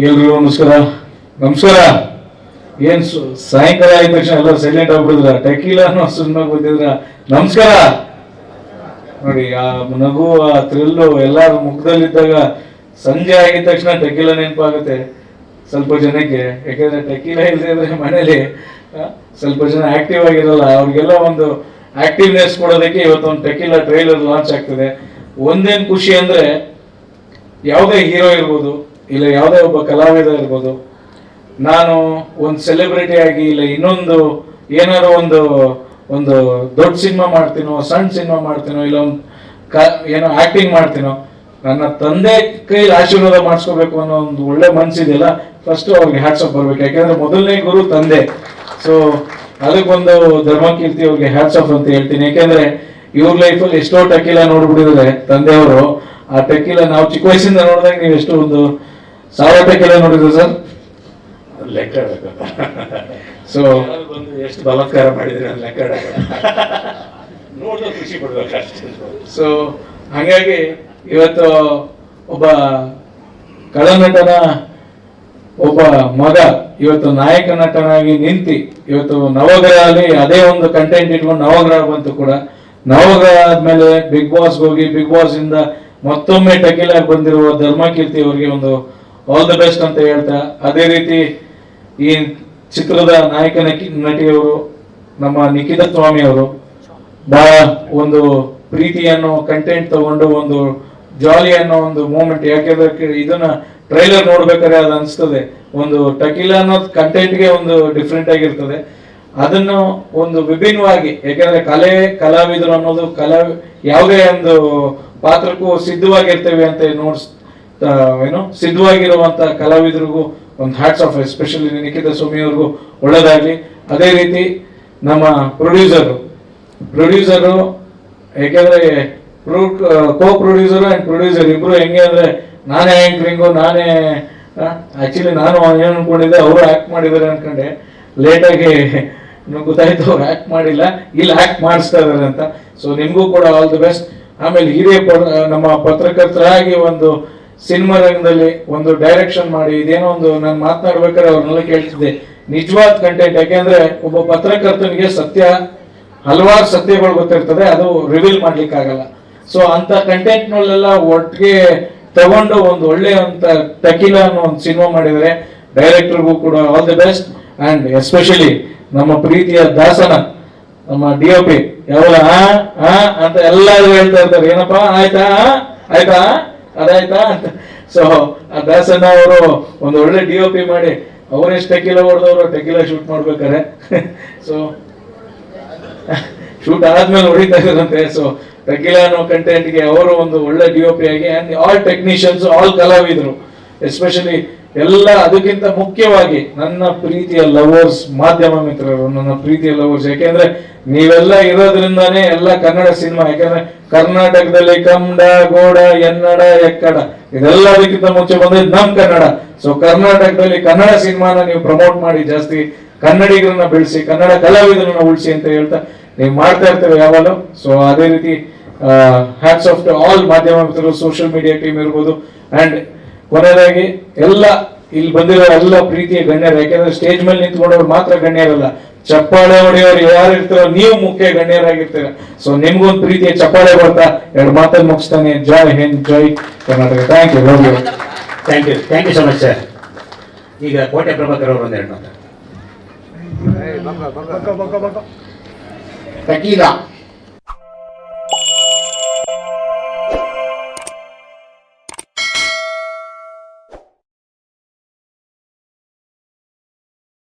ಎಲ್ರಿಗೂ ನಮಸ್ಕಾರ. ನಮಸ್ಕಾರ. ಏನ್ ಸಾಯಂಕಾಲ ಆದ ತಕ್ಷಣ ಎಲ್ಲ ಸೈಲೆಂಟ್ ಆಗ್ಬಿಟ್ಟಿದ್ರ, ಟೆಕೀಲಾನು ಸುಮ್ಮನೆ ಗೊತ್ತಿದ್ರ. ನಮಸ್ಕಾರ. ನೋಡಿ ಆ ನಗು, ಆ ಥ್ರಿಲ್ಲು ಎಲ್ಲಾರ ಮುಖದಲ್ಲಿದ್ದಾಗ ಸಂಜೆ ಆಗಿದ ತಕ್ಷಣ ಟೆಕೀಲಾ ನೆನಪಾಗುತ್ತೆ ಸ್ವಲ್ಪ ಜನಕ್ಕೆ. ಯಾಕಂದ್ರೆ ಟೆಕೀಲಾ ಇಲ್ಲದೆ ಇದ್ರೆ ಮನೇಲಿ ಸ್ವಲ್ಪ ಜನ ಆಕ್ಟಿವ್ ಆಗಿರಲ್ಲ. ಅವ್ರಿಗೆಲ್ಲ ಒಂದು ಆಕ್ಟಿವ್ನೆಸ್ ಕೊಡೋದಕ್ಕೆ ಇವತ್ತೊಂದು ಟೆಕೀಲಾ ಟ್ರೈಲರ್ ಲಾಂಚ್ ಆಗ್ತದೆ. ಒಂದೇನು ಖುಷಿ ಅಂದ್ರೆ, ಯಾವುದೇ ಹೀರೋ ಇರ್ಬೋದು, ಇಲ್ಲ ಯಾವುದೇ ಒಬ್ಬ ಕಲಾವಿದ ಇರ್ಬೋದು, ನಾನು ಒಂದು ಸೆಲೆಬ್ರಿಟಿ ಆಗಿ ಇಲ್ಲ ಇನ್ನೊಂದು ಏನಾದ್ರು ಒಂದು ದೊಡ್ಡ ಸಿನಿಮಾ ಮಾಡ್ತೀನೋ, ಸಣ್ಣ ಸಿನಿಮಾ ಮಾಡ್ತೀನೋ, ಇಲ್ಲ ಒಂದು ಏನೋ ಆಕ್ಟಿಂಗ್ ಮಾಡ್ತೀನೋ, ನನ್ನ ತಂದೆ ಕೈಲಿ ಆಶೀರ್ವಾದ ಮಾಡಿಸ್ಕೋಬೇಕು ಅನ್ನೋ ಒಂದು ಒಳ್ಳೆ ಮನಸ್ಸಿದೆಯಲ್ಲ, ಫಸ್ಟ್ ಅವ್ರಿಗೆ ಹ್ಯಾಟ್ಸ್ ಆಫ್ ಬರ್ಬೇಕು. ಯಾಕಂದ್ರೆ ಮೊದಲನೇ ಗುರು ತಂದೆ. ಸೊ ಅದಕ್ಕೊಂದು ಧರ್ಮಕೀರ್ತಿ ಅವ್ರಿಗೆ ಹ್ಯಾಟ್ಸ್ ಆಫ್ ಅಂತ ಹೇಳ್ತೀನಿ. ಯಾಕಂದ್ರೆ ಇವ್ರ ಲೈಫಲ್ಲಿ ಎಷ್ಟೋ ಟೆಕೀಲಾ ನೋಡ್ಬಿಟ್ಟಿದ್ದಾರೆ ತಂದೆಯವರು. ಆ ಟೆಕೀಲಾ ನಾವು ಚಿಕ್ಕ ವಯಸ್ಸಿಂದ ನೋಡಿದಾಗ ನೀವು ಎಷ್ಟು ಒಂದು 1000 ಟೆಕೀಲಾ ನೋಡಿದ್ರು ಸರ್, ಲೆಕ್ಕ. ಸೊ ಎಷ್ಟು ಬಲಾತ್ಕಾರ ಮಾಡಿದ್ರೆ ಲೆಕ್ಕ ನೋಡಿದ್ರೆ ಖುಷಿ ಪಡ್ಬೇಕು ಅಷ್ಟೇ. ಸೊ ಹಾಗಾಗಿ ಇವತ್ತು ಒಬ್ಬ ಕಳನಟನ ಒಬ್ಬ ಮಗ ಇವತ್ತು ನಾಯಕ ನಟನಾಗಿ ನಿಂತಿ, ಇವತ್ತು ನವಗ್ರಹ ಅಲ್ಲಿ ಅದೇ ಒಂದು ಕಂಟೆಂಟ್ ಇಟ್ಕೊಂಡು ನವಗ್ರಹ ಬಂತು ಕೂಡ. ನವಗ್ರಹ ಆದ್ಮೇಲೆ ಬಿಗ್ ಬಾಸ್ ಹೋಗಿ, ಬಿಗ್ ಬಾಸ್ ಇಂದ ಮತ್ತೊಮ್ಮೆ ಟೆಕೀಲಾ ಬಂದಿರುವ ಧರ್ಮಕೀರ್ತಿ ಅವರಿಗೆ ಒಂದು ಆಲ್ ದ ಬೆಸ್ಟ್ ಅಂತ ಹೇಳ್ತಾ, ಅದೇ ರೀತಿ ಈ ಚಿತ್ರದ ನಾಯಕ ನಟಿಯವರು ನಮ್ಮ ನಿಖಿತಾ ಸ್ವಾಮಿ ಅವರು ಬಹಳ ಒಂದು ಪ್ರೀತಿ ಅನ್ನೋ ಕಂಟೆಂಟ್ ತಗೊಂಡು ಒಂದು ಜಾಲಿ ಅನ್ನೋ ಒಂದು ಮೂಮೆಂಟ್. ಯಾಕೆಂದ್ರೆ ಇದನ್ನ ಟ್ರೈಲರ್ ನೋಡ್ಬೇಕಾದ್ರೆ ಅದು ಅನಿಸ್ತದೆ, ಒಂದು ಟೆಕೀಲಾ ಅನ್ನೋ ಕಂಟೆಂಟ್ಗೆ ಒಂದು ಡಿಫ್ರೆಂಟ್ ಆಗಿರ್ತದೆ. ಅದನ್ನು ಒಂದು ವಿಭಿನ್ನವಾಗಿ, ಯಾಕೆಂದ್ರೆ ಕಲಾವಿದರು ಅನ್ನೋದು ಯಾವುದೇ ಒಂದು ಪಾತ್ರಕ್ಕೂ ಸಿದ್ಧವಾಗಿರ್ತೇವೆ ಅಂತ ಏನು ಸಿದ್ಧವಾಗಿರುವಂತ ಕಲಾವಿದರಿಗೂ ಒಂದು ಹ್ಯಾಟ್ಸ್ ಆಫ್, ಎಸ್ಪೆಷಲಿ ನಿಖಿತಾ ಸ್ವಾಮಿ ಅವ್ರಿಗೂ ಒಳ್ಳೇದಾಗ್ಲಿ. ಅದೇ ರೀತಿ ನಮ್ಮ ಪ್ರೊಡ್ಯೂಸರು ಯಾಕೆಂದ್ರೆ ಕೋ ಪ್ರೊಡ್ಯೂಸರ್ ಅಂಡ್ ಪ್ರೊಡ್ಯೂಸರ್ ಇಬ್ರು ಹೆಂಗೆ ಅಂದ್ರೆ, ನಾನೇ ಆಂಕರಿಂಗು, ನಾನೇ ಆಕ್ಚುಲಿ ನಾನು ಏನು ಅನ್ಕೊಂಡಿದ್ದೆ, ಅವರು ಆಕ್ಟ್ ಮಾಡಿದ್ದಾರೆ ಅನ್ಕೊಂಡೆ. ಲೇಟಾಗಿ ಗೊತ್ತಾಯ್ತು ಅವ್ರು ಆಕ್ಟ್ ಮಾಡಿಲ್ಲ, ಇಲ್ಲಿ ಆಕ್ಟ್ ಮಾಡಿಸ್ತಾ ಇದಾರೆ ಅಂತ. ಸೊ ನಿಮ್ಗೂ ಕೂಡ ಆಲ್ ದಿ ಬೆಸ್ಟ್. ಆಮೇಲೆ ಹಿರಿಯ ನಮ್ಮ ಪತ್ರಕರ್ತರಾಗಿ ಒಂದು ಸಿನಿಮಾ ರಂಗದಲ್ಲಿ ಒಂದು ಡೈರೆಕ್ಷನ್ ಮಾಡಿ, ಇದೇನೋ ಒಂದು ನಾನು ಮಾತನಾಡ್ಬೇಕಾದ್ರೆ ಅವ್ರನ್ನೆಲ್ಲ ಕೇಳ್ತಿದ್ದೆ, ನಿಜವಾದ ಕಂಟೆಂಟ್. ಯಾಕೆಂದ್ರೆ ಒಬ್ಬ ಪತ್ರಕರ್ತನಿಗೆ ಹಲವಾರು ಸತ್ಯಗಳು ಗೊತ್ತಿರ್ತದೆ, ಅದು ರಿವೀಲ್ ಮಾಡ್ಲಿಕ್ಕೆ ಆಗಲ್ಲ. ಸೊ ಅಂತ ಕಂಟೆಂಟ್ ನಲ್ಲೆಲ್ಲ ಒಟ್ಟಿಗೆ ತಗೊಂಡು ಒಂದು ಒಳ್ಳೆ ಅಂತ ಟೆಕೀಲಾ ಅನ್ನೋ ಒಂದು ಸಿನಿಮಾ ಮಾಡಿದರೆ ಡೈರೆಕ್ಟರ್ಗೂ ಕೂಡ all the best. And especially ನಮ್ಮ ಪ್ರೀತಿಯ ದಾಸನ ನಮ್ಮ DOP ಯಾವಾಗ ಅಂತ ಎಲ್ಲರೂ ಹೇಳ್ತಾ ಇರ್ತಾರೆ, ಏನಪ್ಪಾ ಆಯ್ತಾ ಆಯ್ತಾ ಅದಾಯ್ತಾ ಅಂತ. ಸೊ ಆ ದಾಸನ ಅವರು ಒಂದು ಒಳ್ಳೆ DOP ಮಾಡಿ, ಅವರೆಷ್ಟು ಟೆಕೀಲಾ ಹೊಡೆದವರು ಟೆಕೀಲಾ ಶೂಟ್ ಮಾಡ್ಬೇಕಾರೆ ಸೊ ಶೂಟ್ ಆದ್ಮೇಲೆ ಹೊಡಿತಾ ಇದ್ರಂತೆ. ಸೊ ಟೆಕೀಲಾ ಅನ್ನೋ ಕಂಟೆಂಟ್ಗೆ ಅವರು ಒಂದು ಒಳ್ಳೆ DOP ಆಗಿ, ಅಂಡ್ ಆಲ್ ಟೆಕ್ನಿಷಿಯನ್ಸ್, ಆಲ್ ಕಲಾವಿದರು, ಎಸ್ಪೆಷಲಿ ಎಲ್ಲ, ಅದಕ್ಕಿಂತ ಮುಖ್ಯವಾಗಿ ನನ್ನ ಪ್ರೀತಿಯ ಲವರ್ಸ್, ಮಾಧ್ಯಮ ಮಿತ್ರರು, ನನ್ನ ಪ್ರೀತಿಯ ಲವರ್ಸ್. ಯಾಕೆಂದ್ರೆ ನೀವೆಲ್ಲ ಇರೋದ್ರಿಂದಾನೇ ಎಲ್ಲ ಕನ್ನಡ ಸಿನಿಮಾ, ಯಾಕಂದ್ರೆ ಕರ್ನಾಟಕದಲ್ಲಿ ಕನ್ನಡ, ಗೋಡ, ಎನ್ನಡ, ಎಕ್ಕಡ ಇದೆಲ್ಲದಕ್ಕಿಂತ ಮುಂಚೆ ಬಂದಿದ್ದು ನಮ್ ಕನ್ನಡ. ಸೊ ಕರ್ನಾಟಕದಲ್ಲಿ ಕನ್ನಡ ಸಿನಿಮಾನ ನೀವು ಪ್ರಮೋಟ್ ಮಾಡಿ, ಜಾಸ್ತಿ ಕನ್ನಡಿಗರನ್ನ ಬೆಳೆಸಿ, ಕನ್ನಡ ಕಲಾವಿದರನ್ನ ಉಳಿಸಿ ಅಂತ ಹೇಳ್ತಾ ನೀವು ಮಾಡ್ತಾ ಇರ್ತೇವೆ ಯಾವಾಗಲೂ. ಸೊ ಅದೇ ರೀತಿ ಹ್ಯಾಟ್ಸ್ ಆಫ್ ಟು ಆಲ್ ಮಾಧ್ಯಮ ಮಿತ್ರರು, ಸೋಷಿಯಲ್ ಮೀಡಿಯಾ ಟೀಮ್ ಇರ್ಬೋದು. ಅಂಡ್ ಕೊನೆಯದಾಗಿ ಎಲ್ಲ ಇಲ್ಲಿ ಬಂದಿರೋ ಎಲ್ಲ ಪ್ರೀತಿಯ ಗಣ್ಯರು, ಯಾಕೆಂದ್ರೆ ಸ್ಟೇಜ್ ಮೇಲೆ ನಿಂತ್ಕೊಂಡವ್ರು ಮಾತ್ರ ಗಣ್ಯರಲ್ಲ, ಚಪ್ಪಾಳೆ ಹೊಡೆಯೋರು ಯಾರು ಇರ್ತಾರೋ ನೀವು ಮುಖ್ಯ ಗಣ್ಯರಾಗಿರ್ತೀರ. ಸೊ ನಿಮ್ಗೊಂದು ಪ್ರೀತಿಯ ಚಪ್ಪಾಳೆ ಬರ್ತಾ ಎರಡು ಮಾತನ್ನು ಮುಗಿಸ್ತಾನೆ. Jai Hind, Jai Karnataka. Thank you, love you. Thank you so much sir. ಈಗ ಕೋಟೆ ಪ್ರಭಾಕರ್ ಅವರು ಒಂದೆರಡು ಮಾತು. ಟೆಕೀಲಾ